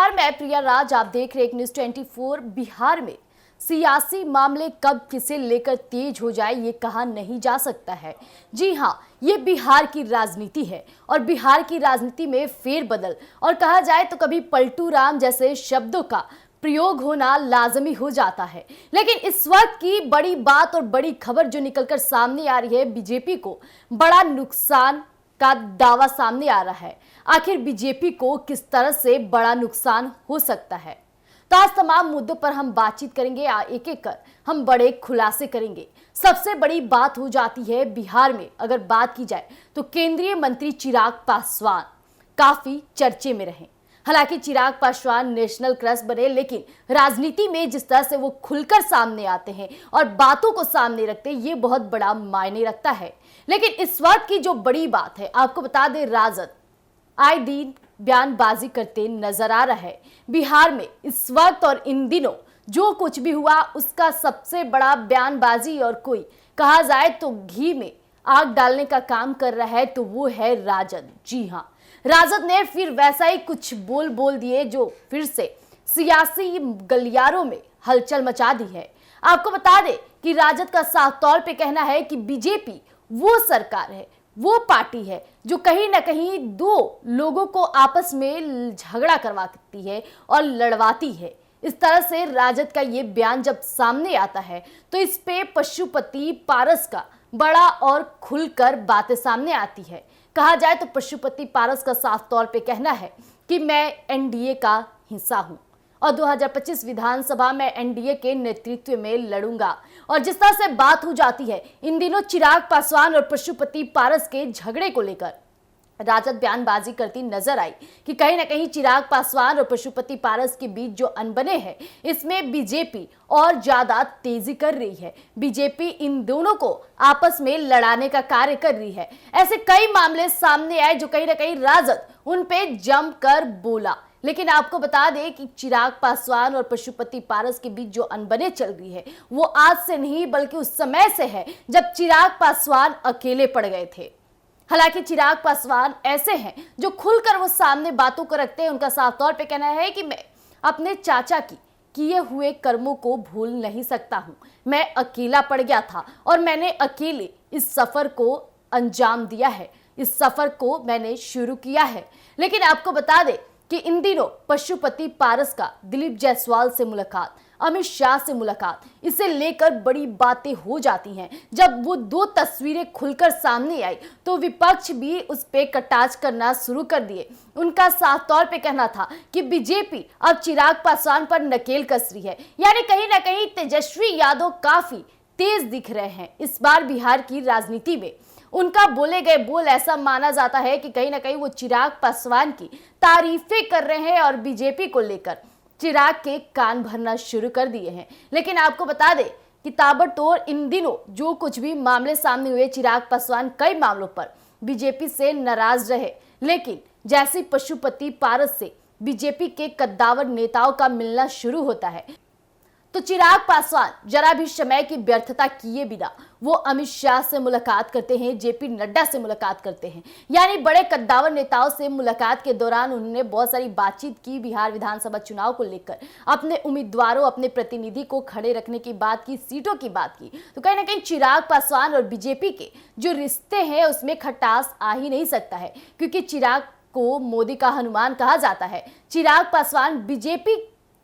नमस्कार, मैं प्रिया राज। आप देख रहे हैं न्यूज़ 24। बिहार में सियासी मामले कब किसे लेकर तेज हो जाए ये कहा नहीं जा सकता है। जी हां, ये बिहार की राजनीति है और बिहार की राजनीति में फेरबदल और कहा जाए तो कभी पलटू राम जैसे शब्दों का प्रयोग होना लाजमी हो जाता है। लेकिन इस वक्त की बड़ी बात और बड़ी खबर जो निकलकर सामने आ रही है, बीजेपी को बड़ा नुकसान का दावा सामने आ रहा है। आखिर बीजेपी को किस तरह से बड़ा नुकसान हो सकता है, तो आज तमाम मुद्दों पर हम बातचीत करेंगे। एक एक कर हम बड़े खुलासे करेंगे। सबसे बड़ी बात हो जाती है बिहार में अगर बात की जाए तो केंद्रीय मंत्री चिराग पासवान काफी चर्चे में रहे। हालांकि चिराग पासवान नेशनल क्रश बने, लेकिन राजनीति में जिस तरह से वो खुलकर सामने आते हैं और बातों को सामने रखते हैं, ये बहुत बड़ा मायने रखता है। लेकिन इस वक्त की जो बड़ी बात है, आपको बता दें, राजद आए दिन बयानबाजी करते नजर आ रहा है। बिहार में इस वक्त और इन दिनों जो कुछ भी हुआ उसका सबसे बड़ा बयानबाजी और कोई कहा जाए तो घी में आग डालने का काम कर रहा है तो वो है राजद। जी हाँ, राजद ने फिर वैसा ही कुछ बोल दिए जो फिर से सियासी गलियारों में हलचल मचा दी है। आपको बता दें कि राजद का साफ तौर पे कहना है कि बीजेपी वो सरकार है, वो पार्टी है जो कहीं ना कहीं दो लोगों को आपस में झगड़ा करवाती है और लड़वाती है। इस तरह से राजद का ये बयान जब सामने आता है तो इस पे पशुपति पारस का बड़ा और खुलकर बातें सामने आती है। कहा जाए तो पशुपति पारस का साफ तौर पे कहना है कि मैं एनडीए का हिस्सा हूं और 2025 विधानसभा में एनडीए के नेतृत्व में लड़ूंगा। और जिस तरह से बात हो जाती है इन दिनों चिराग पासवान और पशुपति पारस के झगड़े को लेकर, राजद बयानबाजी करती नजर आई कि कहीं ना कहीं चिराग पासवान और पशुपति पारस के बीच जो अनबने हैं, इसमें बीजेपी और ज्यादा तेजी कर रही है। बीजेपी इन दोनों को आपस में लड़ाने का कार्य कर रही है। ऐसे कई मामले सामने आए जो कहीं ना कहीं राजद उन पे जमकर बोला। लेकिन आपको बता दें कि चिराग पासवान और पशुपति पारस के बीच जो अनबने चल रही है वो आज से नहीं बल्कि उस समय से है जब चिराग पासवान अकेले पड़ गए थे। हालांकि चिराग पासवान ऐसे हैं जो खुलकर वो सामने बातों को रखते हैं। उनका साफ तौर पे कहना है कि मैं अपने चाचा की किए हुए कर्मों को भूल नहीं सकता हूं। मैं अकेला पड़ गया था और मैंने अकेले इस सफर को अंजाम दिया है, इस सफर को मैंने शुरू किया है। लेकिन आपको बता दें कि इन दिनों पशुपति पारस का दिलीप जायसवाल से मुलाकात, अमित शाह से मुलाकात, इसे लेकर बड़ी बातें हो जाती हैं। जब वो दो तस्वीरें खुलकर सामने आई तो विपक्ष भी उस पे कटाक्ष करना शुरू कर दिए। उनका साफ तौर पे कहना था कि बीजेपी अब चिराग पासवान पर नकेल कस रही है, यानी कहीं ना कहीं तेजस्वी यादव काफी तेज दिख रहे हैं इस बार बिहार की राजनीति में। उनका बोले गए बोल ऐसा माना जाता है कि कहीं ना कहीं वो चिराग पासवान की तारीफें कर रहे हैं और बीजेपी को लेकर चिराग के कान भरना शुरू कर दिए हैं। लेकिन आपको बता दें कि ताबड़तोड़ इन दिनों जो कुछ भी मामले सामने हुए, चिराग पासवान कई मामलों पर बीजेपी से नाराज रहे। लेकिन जैसे पशुपति पारस से बीजेपी के कद्दावर नेताओं का मिलना शुरू होता है तो चिराग पासवान जरा भी समय की व्यर्थता किए बिना वो अमित शाह से मुलाकात करते हैं, जेपी नड्डा से मुलाकात करते हैं, यानी बड़े कद्दावर नेताओं से मुलाकात के दौरान उन्होंने बहुत सारी बातचीत की। बिहार विधानसभा चुनाव को लेकर अपने उम्मीदवारों, अपने प्रतिनिधि को खड़े रखने की बात की, सीटों की बात की। तो कहीं ना कहीं चिराग पासवान और बीजेपी के जो रिश्ते हैं उसमें खटास आ ही नहीं सकता है, क्योंकि चिराग को मोदी का हनुमान कहा जाता है। चिराग पासवान बीजेपी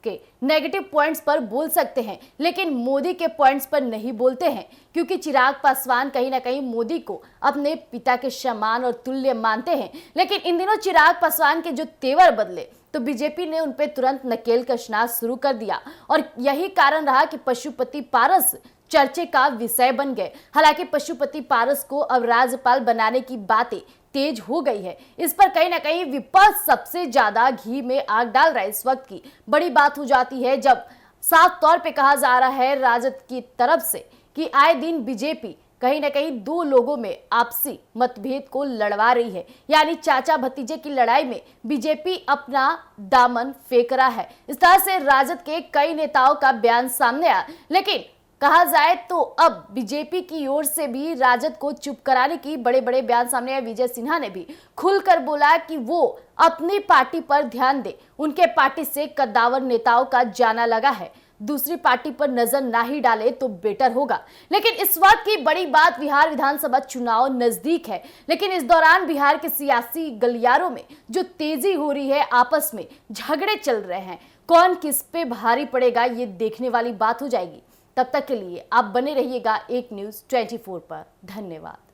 के नेगेटिव पॉइंट्स पर बोल सकते हैं लेकिन मोदी के पॉइंट्स पर नहीं बोलते हैं, क्योंकि चिराग पासवान कहीं ना कहीं मोदी को अपने पिता के समान और तुल्य मानते हैं। लेकिन इन दिनों चिराग पासवान के जो तेवर बदले तो बीजेपी ने उन पे तुरंत नकेल कसना शुरू कर दिया और यही कारण रहा कि पशुपति पारस चर्चे का विषय बन गए। हालांकि पशुपति पारस को अब राज्यपाल बनाने की बातें तेज हो गई है। इस पर कहीं ना कहीं विपक्ष सबसे ज्यादा घी में आग डाल रहा है। इस वक्त की बड़ी बात हो जाती है जब साफ तौर पे कहा जा रहा है राजद की तरफ से कि आए दिन बीजेपी कहीं ना कहीं दो लोगों में आपसी मतभेद को लड़वा रही है, यानी चाचा भतीजे की लड़ाई में बीजेपी अपना दामन फेंक रहा है। इस तरह से राजद के कई नेताओं का बयान सामने आया। लेकिन कहा जाए तो अब बीजेपी की ओर से भी राजद को चुप कराने की बड़े बड़े बयान सामने आए। विजय सिन्हा ने भी खुलकर बोला कि वो अपनी पार्टी पर ध्यान दे, उनके पार्टी से कद्दावर नेताओं का जाना लगा है, दूसरी पार्टी पर नजर ना ही डाले तो बेटर होगा। लेकिन इस वक्त की बड़ी बात, बिहार विधानसभा चुनाव नजदीक है, लेकिन इस दौरान बिहार के सियासी गलियारों में जो तेजी हो रही है, आपस में झगड़े चल रहे हैं, कौन किस पे भारी पड़ेगा ये देखने वाली बात हो जाएगी। तब तक के लिए आप बने रहिएगा एक न्यूज़ 24 पर। धन्यवाद।